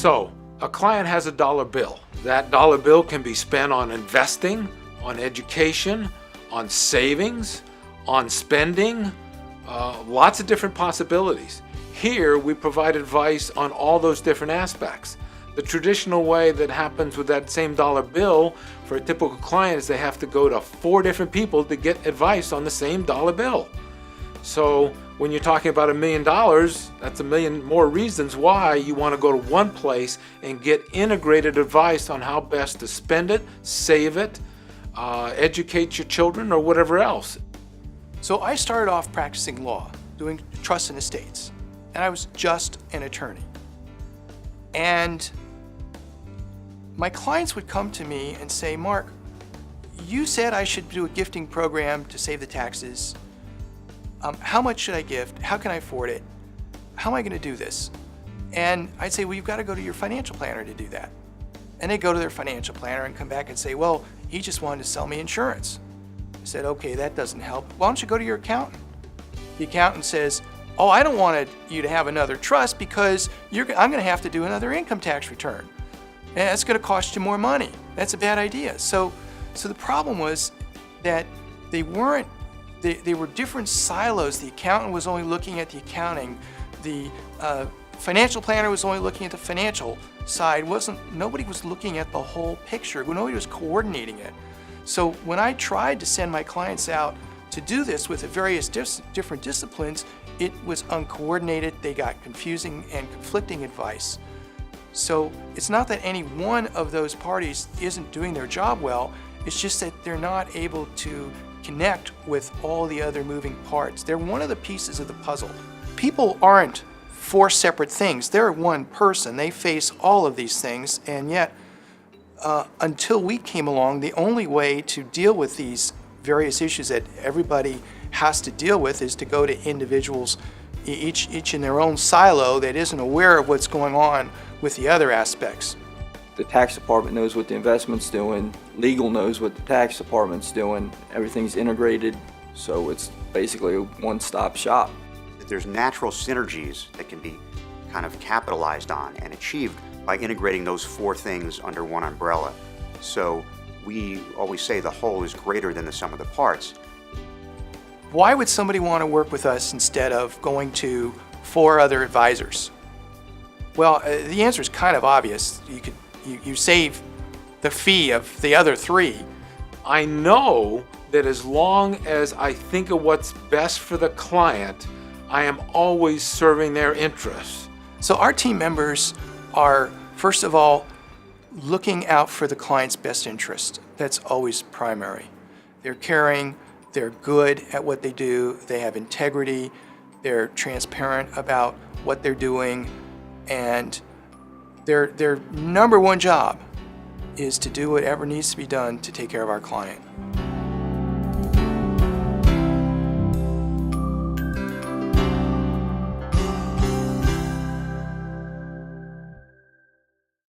So, a client has a dollar bill. That dollar bill can be spent on investing, on education, on savings, on spending, lots of different possibilities. Here, we provide advice on all those different aspects. The traditional way that happens with that same dollar bill for a typical client is they have to go to 4 different people to get advice on the same dollar bill. So when you're talking about $1 million, that's 1 million more reasons why you want to go to one place and get integrated advice on how best to spend it, save it, educate your children, or whatever else. So I started off practicing law, doing trusts and estates, and I was just an attorney. And my clients would come to me and say, Mark, you said I should do a gifting program to save the taxes. How much should I gift? How can I afford it? How am I going to do this? And I'd say, well, you've got to go to your financial planner to do that. And they go to their financial planner and come back and say, well, he just wanted to sell me insurance. I said, okay, that doesn't help. Why don't you go to your accountant? The accountant says, oh, I don't want you to have another trust because I'm going to have to do another income tax return. And that's going to cost you more money. That's a bad idea. So the problem was that they were different silos. The accountant was only looking at the accounting. The financial planner was only looking at the financial side. Nobody was looking at the whole picture. Nobody was coordinating it. So when I tried to send my clients out to do this with the various different disciplines, it was uncoordinated. They got confusing and conflicting advice. So it's not that any one of those parties isn't doing their job well, it's just that they're not able to connect with all the other moving parts. They're one of the pieces of the puzzle. People aren't 4 separate things. They're one person. They face all of these things, and yet until we came along, the only way to deal with these various issues that everybody has to deal with is to go to individuals, each in their own silo that isn't aware of what's going on with the other aspects. The tax department knows what the investment's doing, legal knows what the tax department's doing, everything's integrated, so it's basically a one-stop shop. There's natural synergies that can be kind of capitalized on and achieved by integrating those 4 things under one umbrella. So we always say the whole is greater than the sum of the parts. Why would somebody want to work with us instead of going to 4 other advisors? Well, the answer is kind of obvious. You save the fee of the other 3. I know that as long as I think of what's best for the client, I am always serving their interests. So our team members are, first of all, looking out for the client's best interest. That's always primary. They're caring, they're good at what they do, they have integrity, they're transparent about what they're doing, and their number one job is to do whatever needs to be done to take care of our client.